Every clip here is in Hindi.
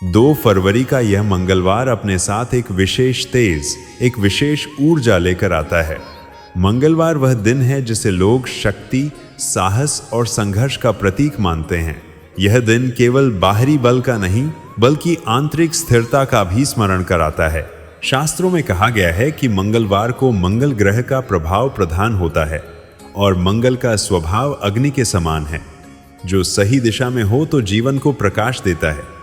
2 फरवरी का यह मंगलवार अपने साथ एक विशेष तेज, एक विशेष ऊर्जा लेकर आता है। मंगलवार वह दिन है जिसे लोग शक्ति, साहस और संघर्ष का प्रतीक मानते हैं। यह दिन केवल बाहरी बल का नहीं बल्कि आंतरिक स्थिरता का भी स्मरण कराता है। शास्त्रों में कहा गया है कि मंगलवार को मंगल ग्रह का प्रभाव प्रधान होता है और मंगल का स्वभाव अग्नि के समान है, जो सही दिशा में हो तो जीवन को प्रकाश देता है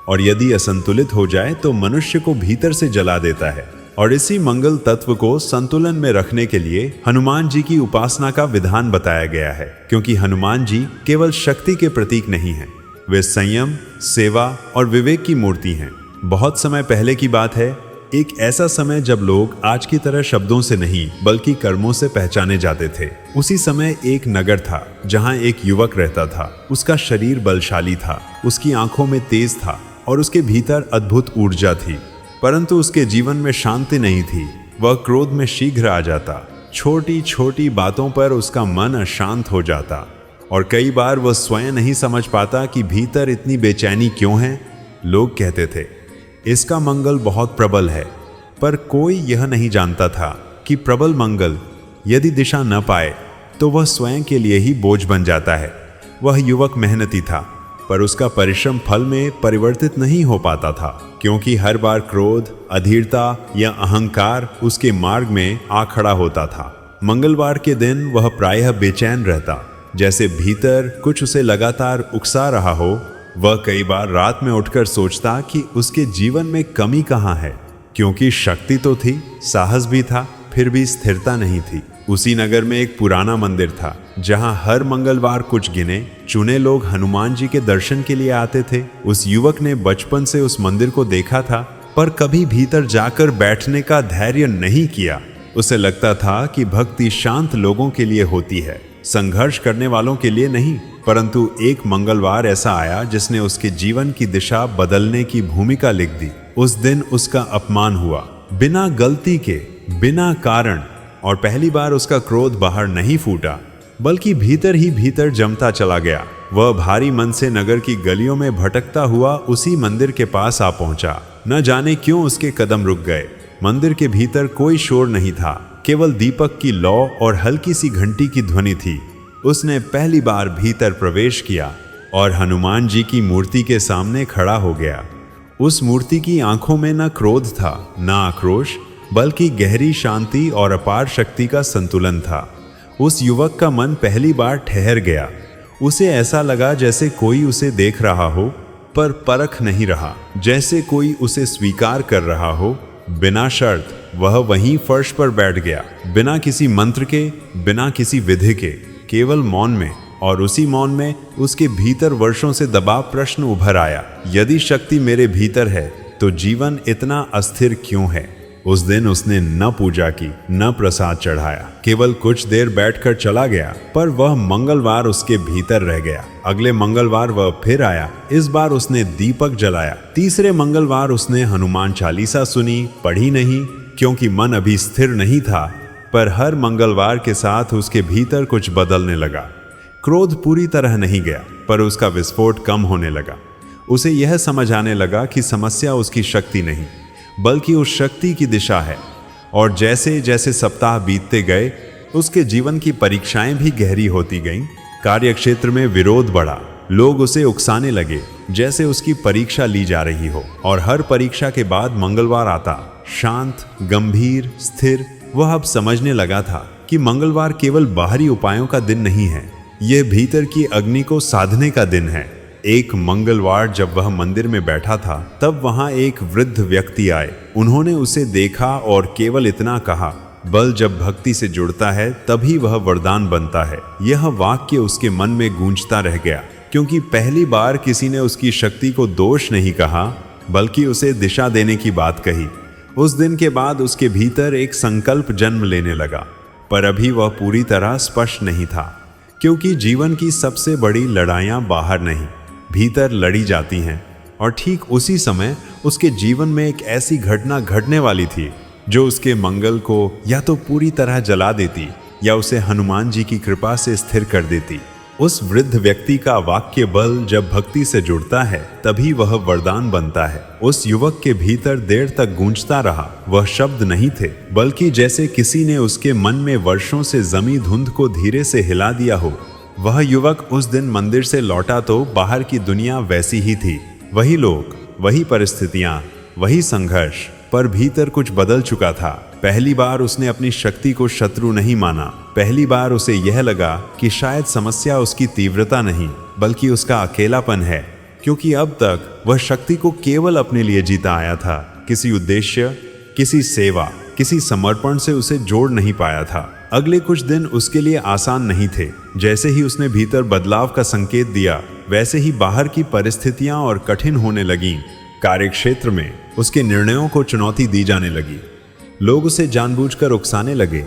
और यदि असंतुलित हो जाए तो मनुष्य को भीतर से जला देता है। और इसी मंगल तत्व को संतुलन में रखने के लिए हनुमान जी की उपासना का विधान बताया गया है, क्योंकि हनुमान जी केवल शक्ति के प्रतीक नहीं हैं, वे संयम, सेवा और विवेक की मूर्ति हैं। बहुत समय पहले की बात है, एक ऐसा समय जब लोग आज की तरह शब्दों से नहीं बल्कि कर्मों से पहचाने जाते थे। उसी समय एक नगर था जहां एक युवक रहता था। उसका शरीर बलशाली था, उसकी आंखों में तेज था और उसके भीतर अद्भुत ऊर्जा थी, परंतु उसके जीवन में शांति नहीं थी। वह क्रोध में शीघ्र आ जाता, छोटी छोटी बातों पर उसका मन अशांत हो जाता और कई बार वह स्वयं नहीं समझ पाता कि भीतर इतनी बेचैनी क्यों है। लोग कहते थे, इसका मंगल बहुत प्रबल है, पर कोई यह नहीं जानता था कि प्रबल मंगल यदि दिशा न पाए तो वह स्वयं के लिए ही बोझ बन जाता है। वह युवक मेहनती था, पर उसका परिश्रम फल में परिवर्तित नहीं हो पाता था, क्योंकि हर बार क्रोध, अधीरता या अहंकार उसके मार्ग में आ खड़ा होता था। मंगलवार के दिन वह प्रायः बेचैन रहता, जैसे भीतर कुछ उसे लगातार उकसा रहा हो। वह कई बार रात में उठकर सोचता कि उसके जीवन में कमी कहाँ है, क्योंकि शक्ति तो थी, साहस भी था, फिर भी स्थिरता नहीं थी। उसी नगर में एक पुराना मंदिर था जहां हर मंगलवार कुछ गिने चुने लोग हनुमान जी के दर्शन के लिए आते थे। उस युवक ने बचपन से उस मंदिर को देखा था, पर कभी भीतर जाकर बैठने का धैर्य नहीं किया। उसे लगता था कि भक्ति शांत लोगों के लिए होती है, संघर्ष करने वालों के लिए नहीं। परंतु एक मंगलवार ऐसा आया जिसने उसके जीवन की दिशा बदलने की भूमिका लिख दी। उस दिन उसका अपमान हुआ, बिना गलती के, बिना कारण, और पहली बार उसका क्रोध बाहर नहीं फूटा बल्कि भीतर ही भीतर जमता चला गया। वह भारी मन से नगर की गलियों में भटकता हुआ उसी मंदिर के पास आ पहुंचा। न जाने क्यों उसके कदम रुक गए। मंदिर के भीतर कोई शोर नहीं था, केवल दीपक की लौ और हल्की सी घंटी की ध्वनि थी। उसने पहली बार भीतर प्रवेश किया और हनुमान जी की मूर्ति के सामने खड़ा हो गया। उस मूर्ति की आंखों में न क्रोध था, न आक्रोश, बल्कि गहरी शांति और अपार शक्ति का संतुलन था। उस युवक का मन पहली बार ठहर गया। उसे ऐसा लगा जैसे कोई उसे देख रहा हो पर परख नहीं रहा, जैसे कोई उसे स्वीकार कर रहा हो। बिना शर्त वह वहीं फर्श पर बैठ गया, बिना किसी मंत्र के, बिना किसी विधि के, केवल मौन में। और उसी मौन में उसके भीतर वर्षों से दबा प्रश्न उभर आया, यदि शक्ति मेरे भीतर है तो जीवन इतना अस्थिर क्यों है। उस दिन उसने न पूजा की, न प्रसाद चढ़ाया, केवल कुछ देर बैठकर चला गया। पर वह मंगलवार उसके भीतर रह गया। अगले मंगलवार वह फिर आया। इस बार उसने दीपक जलाया। तीसरे मंगलवार उसने हनुमान चालीसा सुनी, पढ़ी नहीं, क्योंकि मन अभी स्थिर नहीं था। पर हर मंगलवार के साथ उसके भीतर कुछ बदलने लगा। क्रोध पूरी तरह नहीं गया, पर उसका विस्फोट कम होने लगा। उसे यह समझ आने लगा कि समस्या उसकी शक्ति नहीं बल्कि उस शक्ति की दिशा है। और जैसे जैसे सप्ताह बीतते गए उसके जीवन की परीक्षाएं भी गहरी होती गईं। कार्यक्षेत्र में विरोध बढ़ा, लोग उसे उकसाने लगे जैसे उसकी परीक्षा ली जा रही हो। और हर परीक्षा के बाद मंगलवार आता, शांत, गंभीर, स्थिर। वह अब समझने लगा था कि मंगलवार केवल बाहरी उपायों का दिन नहीं है, यह भीतर की अग्नि को साधने का दिन है। एक मंगलवार जब वह मंदिर में बैठा था, तब वहां एक वृद्ध व्यक्ति आए। उन्होंने उसे देखा और केवल इतना कहा, बल जब भक्ति से जुड़ता है तभी वह वरदान बनता है। यह वाक्य उसके मन में गूंजता रह गया, क्योंकि पहली बार किसी ने उसकी शक्ति को दोष नहीं कहा बल्कि उसे दिशा देने की बात कही। उस दिन के बाद उसके भीतर एक संकल्प जन्म लेने लगा, पर अभी वह पूरी तरह स्पष्ट नहीं था, क्योंकि जीवन की सबसे बड़ी लड़ाइयाँ बाहर नहीं, भीतर लड़ी जाती हैं। और ठीक उसी समय उसके जीवन में एक ऐसी घटना घटने वाली थी जो उसके मंगल को या तो पूरी तरह जला देती या उसे हनुमान जी की कृपा से स्थिर कर देती। उस वृद्ध व्यक्ति का वाक्य बल जब भक्ति से जुड़ता है तभी वह वरदान बनता है। उस युवक के भीतर देर तक गूंजता रहा वह शब्द नहीं थे, बल्कि जैसे किसी ने उसके मन में वर्षों से जमी धुंध को धीरे से हिला दिया हो। वह युवक उस दिन मंदिर से लौटा तो बाहर की दुनिया वैसी ही थी, वही लोग, वही परिस्थितियां, वही संघर्ष, पर भीतर कुछ बदल चुका था। पहली बार उसने अपनी शक्ति को शत्रु नहीं माना। पहली बार उसे यह लगा कि शायद समस्या उसकी तीव्रता नहीं बल्कि उसका अकेलापन है, क्योंकि अब तक वह शक्ति को केवल अपने लिए जीता आया था। किसी उद्देश्य, किसी सेवा, किसी समर्पण से उसे जोड़ नहीं पाया था। अगले कुछ दिन उसके लिए आसान नहीं थे। जैसे ही उसने भीतर बदलाव का संकेत दिया वैसे ही बाहर की परिस्थितियां और कठिन होने लगीं। कार्यक्षेत्र में उसके निर्णयों को चुनौती दी जाने लगी। लोग उसे जानबूझकर उकसाने लगे,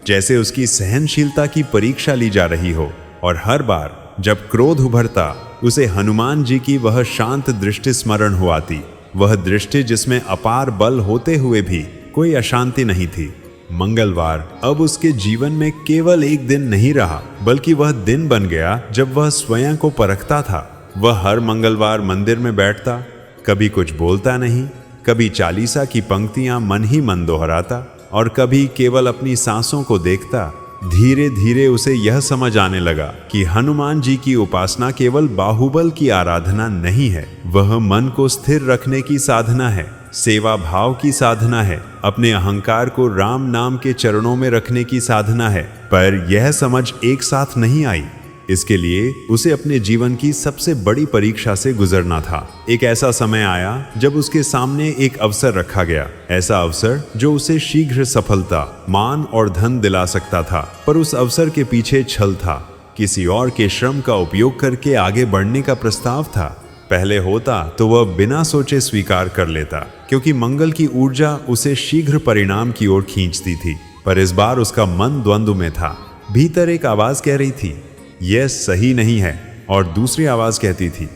जैसे उसकी सहनशीलता की परीक्षा ली जा रही हो। और हर बार जब क्रोध उभरता उसे हनुमान जी की वह शांत दृष्टि स्मरण हो आती, वह दृष्टि जिसमें अपार बल होते हुए भी कोई अशांति नहीं थी। मंगलवार अब उसके जीवन में केवल एक दिन नहीं रहा, बल्कि वह दिन बन गया जब वह स्वयं को परखता था। वह हर मंगलवार मंदिर में बैठता, कभी कुछ बोलता नहीं, कभी चालीसा की पंक्तियां मन ही मन दोहराता और कभी केवल अपनी सांसों को देखता। धीरे धीरे उसे यह समझ आने लगा कि हनुमान जी की उपासना केवल बाहुबल की आराधना नहीं है, वह मन को स्थिर रखने की साधना है, सेवा भाव की साधना है, अपने अहंकार को राम नाम के चरणों में रखने की साधना है। पर यह समझ एक साथ नहीं आई। इसके लिए उसे अपने जीवन की सबसे बड़ी परीक्षा से गुजरना था। एक ऐसा समय आया जब उसके सामने एक अवसर रखा गया, ऐसा अवसर जो उसे शीघ्र सफलता, मान और धन दिला सकता था। पर उस अवसर के पीछे छल था, किसी और के श्रम का उपयोग करके आगे बढ़ने का प्रस्ताव था। पहले होता तो वह बिना सोचे स्वीकार कर लेता, क्योंकि मंगल की ऊर्जा उसे शीघ्र परिणाम की ओर खींचती थी। पर इस बार उसका मन द्वंद्व में था। भीतर एक आवाज कह रही थी, यह सही नहीं है, और दूसरी आवाज कहती थी,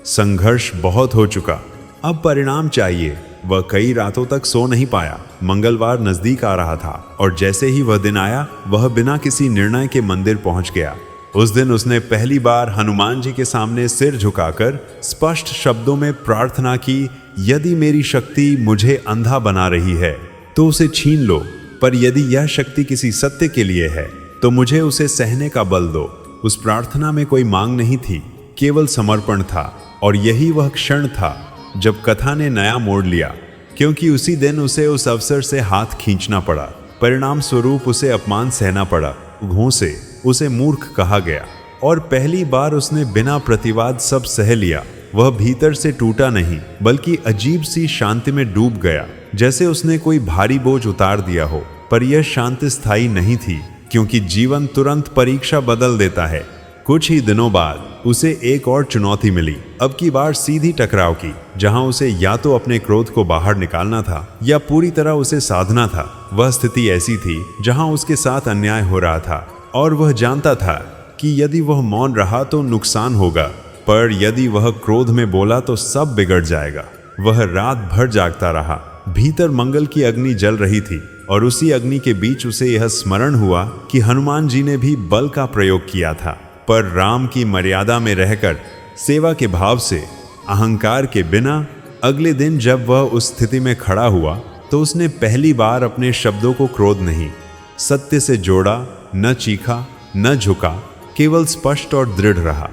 संघर्ष बहुत हो चुका, अब परिणाम चाहिए। वह कई रातों तक सो नहीं पाया। मंगलवार नजदीक आ रहा था और जैसे ही वह दिन आया वह बिना किसी निर्णय के मंदिर पहुंच गया। उस दिन उसने पहली बार हनुमान जी के सामने सिर झुकाकर स्पष्ट शब्दों में प्रार्थना की, यदि मेरी शक्ति मुझे अंधा बना रही है तो उसे छीन लो, पर यदि यह शक्ति किसी सत्य के लिए है तो मुझे उसे सहने का बल दो। उस प्रार्थना में कोई मांग नहीं थी, केवल समर्पण था। और यही वह क्षण था जब कथा ने नया मोड़ लिया, क्योंकि उसी दिन उसे उस अवसर से हाथ खींचना पड़ा। परिणाम स्वरूप उसे अपमान सहना पड़ा, घों से उसे मूर्ख कहा गया, और पहली बार उसने बिना प्रतिवाद सब सह लिया। वह भीतर से टूटा नहीं, बल्कि अजीब सी शांति में डूब गया, जैसे उसने कोई भारी बोझ उतार दिया हो। पर यह शांति स्थायी नहीं थी, क्योंकि जीवन तुरंत परीक्षा बदल देता है। कुछ ही दिनों बाद उसे एक और चुनौती मिली, अब की बार सीधी टकराव की, जहां उसे या तो अपने क्रोध को बाहर निकालना था या पूरी तरह उसे साधना था। वह स्थिति ऐसी थी जहां उसके साथ अन्याय हो रहा था और वह जानता था कि यदि वह मौन रहा तो नुकसान होगा, पर यदि वह क्रोध में बोला तो सब बिगड़ जाएगा। वह रात भर जागता रहा। भीतर मंगल की अग्नि जल रही थी और उसी अग्नि के बीच उसे यह स्मरण हुआ कि हनुमान जी ने भी बल का प्रयोग किया था, पर राम की मर्यादा में रहकर, सेवा के भाव से, अहंकार के बिना। अगले दिन जब वह उस स्थिति में खड़ा हुआ तो उसने पहली बार अपने शब्दों को क्रोध नहीं, सत्य से जोड़ा, न चीखा, न झुका, केवल स्पष्ट और दृढ़ रहा।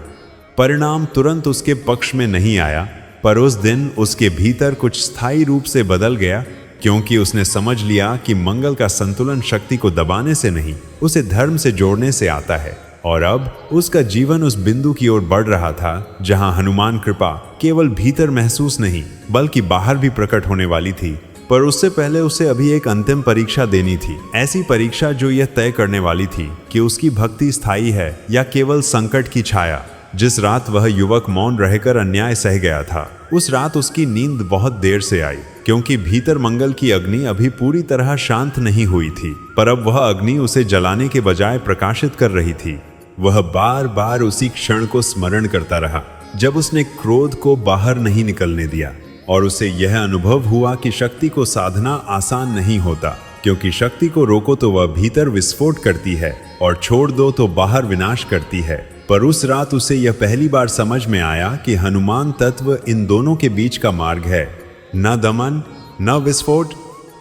परिणाम तुरंत उसके पक्ष में नहीं आया, पर उस दिन उसके भीतर कुछ स्थायी रूप से बदल गया, क्योंकि उसने समझ लिया कि मंगल का संतुलन शक्ति को दबाने से नहीं, उसे धर्म से जोड़ने से आता है। और अब उसका जीवन उस बिंदु की ओर बढ़ रहा था जहां हनुमान कृपा केवल भीतर महसूस नहीं बल्कि बाहर भी प्रकट होने वाली थी। पर उससे पहले उसे अभी एक अंतिम परीक्षा देनी थी, ऐसी परीक्षा जो यह तय करने वाली थी कि उसकी भक्ति स्थायी है या केवल संकट की छाया। जिस रात वह युवक मौन रहकर अन्याय सह गया था, उस रात उसकी नींद बहुत देर से आई, क्योंकि भीतर मंगल की अग्नि अभी पूरी तरह शांत नहीं हुई थी। पर अब वह अग्नि उसे जलाने के बजाय प्रकाशित कर रही थी। वह बार बार उसी क्षण को स्मरण करता रहा जब उसने क्रोध को बाहर नहीं निकलने दिया, और उसे यह अनुभव हुआ कि शक्ति को साधना आसान नहीं होता, क्योंकि शक्ति को रोको तो वह भीतर विस्फोट करती है और छोड़ दो तो बाहर विनाश करती है। पर उस रात उसे यह पहली बार समझ में आया कि हनुमान तत्व इन दोनों के बीच का मार्ग है, न दमन न विस्फोट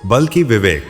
बल्कि विवेक।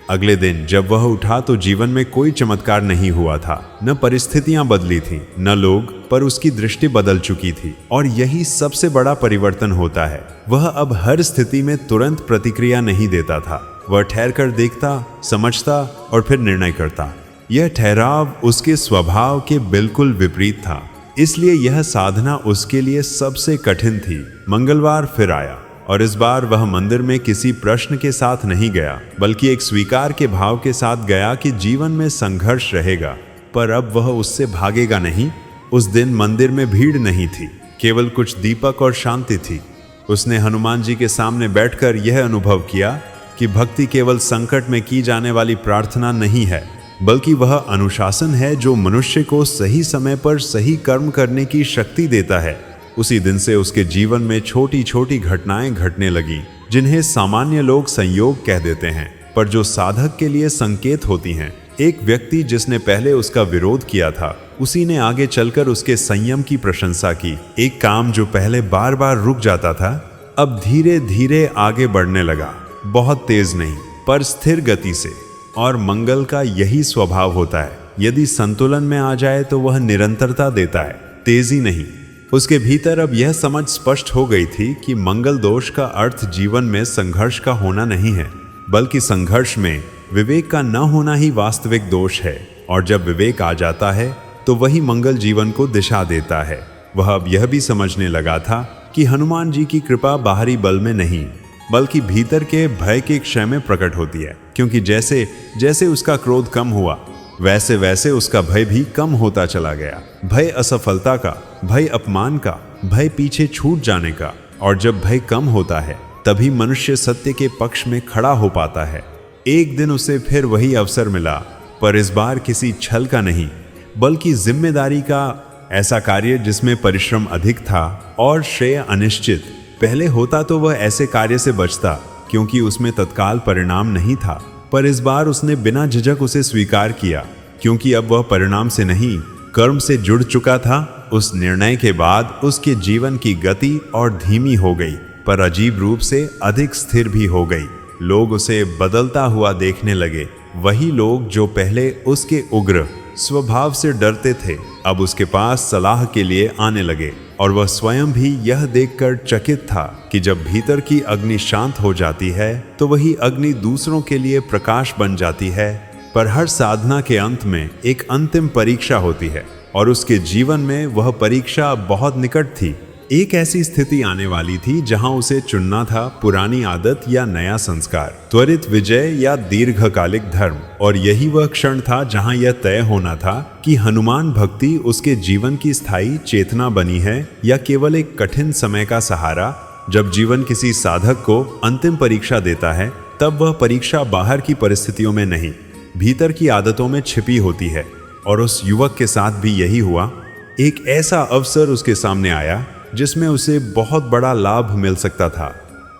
अगले दिन जब वह उठा तो जीवन में कोई चमत्कार नहीं हुआ था, न परिस्थितियां बदली थी न लोग, पर उसकी दृष्टि बदल चुकी थी। और यही सबसे बड़ा परिवर्तन होता है। वह अब हर स्थिति में तुरंत प्रतिक्रिया नहीं देता था। वह ठहर कर देखता, समझता और फिर निर्णय करता। यह ठहराव उसके स्वभाव के बिल्कुल विपरीत था, इसलिए यह साधना उसके लिए सबसे कठिन थी। मंगलवार फिर आया और इस बार वह मंदिर में किसी प्रश्न के साथ नहीं गया, बल्कि एक स्वीकार के भाव के साथ गया कि जीवन में संघर्ष रहेगा, पर अब वह उससे भागेगा नहीं। उस दिन मंदिर में भीड़ नहीं थी, केवल कुछ दीपक और शांति थी। उसने हनुमान जी के सामने बैठकर यह अनुभव किया कि भक्ति केवल संकट में की जाने वाली प्रार्थना नहीं है, बल्कि वह अनुशासन है जो मनुष्य को सही समय पर सही कर्म करने की शक्ति देता है। उसी दिन से उसके जीवन में छोटी छोटी घटनाएं घटने लगी, जिन्हें सामान्य लोग संयोग कह देते हैं, पर जो साधक के लिए संकेत होती हैं। एक व्यक्ति जिसने पहले उसका विरोध किया था, उसी ने आगे चलकर उसके संयम की प्रशंसा की। एक काम जो पहले बार बार रुक जाता था, अब धीरे धीरे आगे बढ़ने लगा, बहुत तेज नहीं पर स्थिर गति से। और मंगल का यही स्वभाव होता है, यदि संतुलन में आ जाए तो वह निरंतरता देता है, तेजी नहीं। उसके भीतर अब यह समझ स्पष्ट हो गई थी कि मंगल दोष का अर्थ जीवन में संघर्ष का होना नहीं है, बल्कि संघर्ष में विवेक का न होना ही वास्तविक दोष है। और जब विवेक आ जाता है तो वही मंगल जीवन को दिशा देता है। वह अब यह भी समझने लगा था कि हनुमान जी की कृपा बाहरी बल में नहीं, बल्कि भीतर के भय के क्षय में प्रकट होती है। क्योंकि जैसे जैसे उसका क्रोध कम हुआ, वैसे वैसे उसका भय भी कम होता चला गया। भय असफलता का, भय अपमान का, भय पीछे छूट जाने का। और जब भय कम होता है, तभी मनुष्य सत्य के पक्ष में खड़ा हो पाता है। एक दिन उसे फिर वही अवसर मिला, पर इस बार किसी छल का नहीं, बल्कि जिम्मेदारी का। ऐसा कार्य जिसमें परिश्रम अधिक था और श्रेय अनिश्चित। पहले होता तो वह ऐसे कार्य से बचता, क्योंकि उसमें तत्काल परिणाम नहीं था, पर इस बार उसने बिना झिझक उसे स्वीकार किया, क्योंकि अब वह परिणाम से नहीं, कर्म से जुड़ चुका था। उस निर्णय के बाद उसके जीवन की गति और धीमी हो गई, पर अजीब रूप से अधिक स्थिर भी हो गई। लोग उसे बदलता हुआ देखने लगे। वही लोग जो पहले उसके उग्र स्वभाव से डरते थे, अब उसके पास सलाह के लिए आने लगे। और वह स्वयं भी यह देखकर चकित था कि जब भीतर की अग्नि शांत हो जाती है तो वही अग्नि दूसरों के लिए प्रकाश बन जाती है। पर हर साधना के अंत में एक अंतिम परीक्षा होती है, और उसके जीवन में वह परीक्षा बहुत निकट थी। एक ऐसी स्थिति आने वाली थी जहां उसे चुनना था पुरानी आदत या नया संस्कार, त्वरित विजय या दीर्घकालिक धर्म। और यही वह क्षण था जहां यह तय होना था कि हनुमान भक्ति उसके जीवन की स्थायी चेतना बनी है या केवल एक कठिन समय का सहारा। जब जीवन किसी साधक को अंतिम परीक्षा देता है, तब वह परीक्षा बाहर की परिस्थितियों में नहीं, भीतर की आदतों में छिपी होती है। और उस युवक के साथ भी यही हुआ। एक ऐसा अवसर उसके सामने आया जिसमें उसे बहुत बड़ा लाभ मिल सकता था,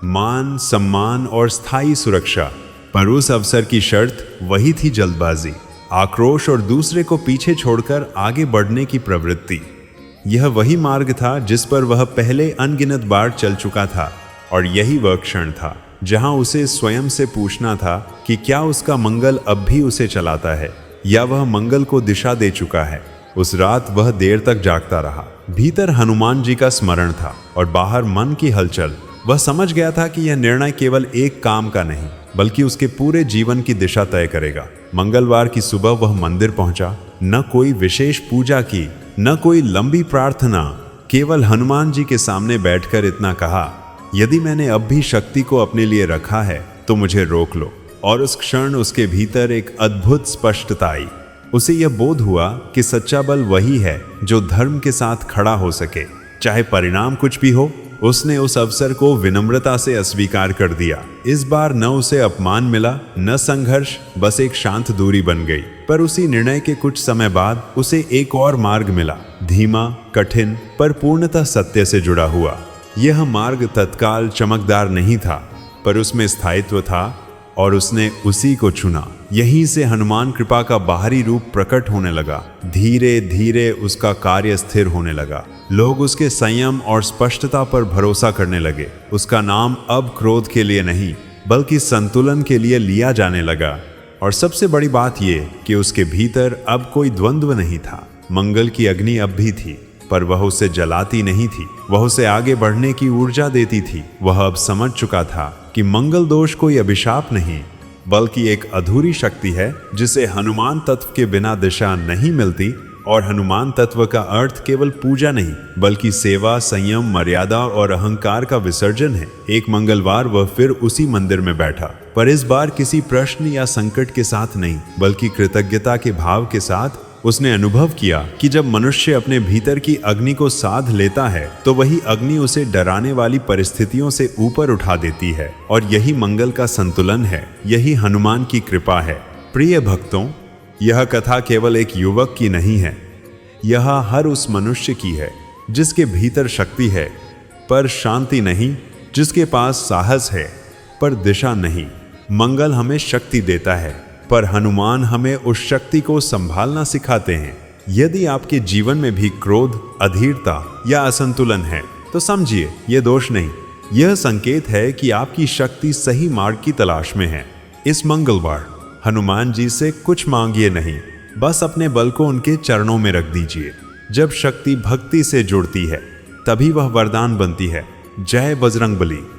मान, सम्मान और स्थायी सुरक्षा। पर उस अवसर की शर्त वही थी, जल्दबाजी, आक्रोश और दूसरे को पीछे छोड़कर आगे बढ़ने की प्रवृत्ति। यह वही मार्ग था जिस पर वह पहले अनगिनत बार चल चुका था। और यही वह क्षण था जहां उसे स्वयं से पूछना था कि क्या उसका मंगल अब भी उसे चलाता है, या वह मंगल को दिशा दे चुका है। उस रात वह देर तक जागता रहा। भीतर हनुमान जी का स्मरण था और बाहर मन की हलचल। वह समझ गया था कि यह निर्णय केवल एक काम का नहीं, बल्कि उसके पूरे जीवन की दिशा तय करेगा। मंगलवार की सुबह वह मंदिर पहुंचा। न कोई विशेष पूजा की, न कोई लंबी प्रार्थना, केवल हनुमान जी के सामने बैठकर इतना कहा, यदि मैंने अब भी शक्ति को अपने लिए रखा है तो मुझे रोक लो। और उस क्षण उसके भीतर एक अद्भुत स्पष्टता आई। उसे यह बोध हुआ कि सच्चा बल वही है जो धर्म के साथ खड़ा हो सके, चाहे परिणाम कुछ भी हो। उसने उस अवसर को विनम्रता से अस्वीकार कर दिया। इस बार न उसे अपमान मिला, न संघर्ष, बस एक शांत दूरी बन गई। पर उसी निर्णय के कुछ समय बाद उसे एक और मार्ग मिला, धीमा, कठिन, पर पूर्णतः सत्य से जुड़ा हुआ। यह मार्ग तत्काल चमकदार नहीं था, पर उसमें स्थायित्व था, और उसने उसी को चुना। यहीं से हनुमान कृपा का बाहरी रूप प्रकट होने लगा। धीरे धीरे उसका कार्य स्थिर होने लगा। लोग उसके संयम और स्पष्टता पर भरोसा करने लगे। उसका नाम अब क्रोध के लिए नहीं बल्कि संतुलन के लिए लिया जाने लगा। और सबसे बड़ी बात यह कि उसके भीतर अब कोई द्वंद्व नहीं था। मंगल की अग्नि अब भी थी, पर वह उसे जलाती नहीं थी, वह उसे आगे बढ़ने की ऊर्जा देती थी। वह अब समझ चुका था कि मंगल दोष कोई अभिशाप नहीं बल्कि एक अधूरी शक्ति है जिसे हनुमान तत्व के बिना दिशा नहीं मिलती। और हनुमान तत्व का अर्थ केवल पूजा नहीं बल्कि सेवा, संयम, मर्यादा और अहंकार का विसर्जन है। एक मंगलवार वह फिर उसी मंदिर में बैठा, पर इस बार किसी प्रश्न या संकट के साथ नहीं बल्कि कृतज्ञता के भाव के साथ। उसने अनुभव किया कि जब मनुष्य अपने भीतर की अग्नि को साध लेता है तो वही अग्नि उसे डराने वाली परिस्थितियों से ऊपर उठा देती है। और यही मंगल का संतुलन है, यही हनुमान की कृपा है। प्रिय भक्तों, यह कथा केवल एक युवक की नहीं है, यह हर उस मनुष्य की है जिसके भीतर शक्ति है पर शांति नहीं, जिसके पास साहस है पर दिशा नहीं। मंगल हमें शक्ति देता है पर हनुमान हमें उस शक्ति को संभालना सिखाते हैं। यदि आपके जीवन में भी क्रोध, अधीरता या असंतुलन है तो समझिए यह दोष नहीं, यह संकेत है कि आपकी शक्ति सही मार्ग की तलाश में है। इस मंगलवार हनुमान जी से कुछ मांगिए नहीं, बस अपने बल को उनके चरणों में रख दीजिए। जब शक्ति भक्ति से जुड़ती है तभी वह वरदान बनती है। जय बजरंगबली।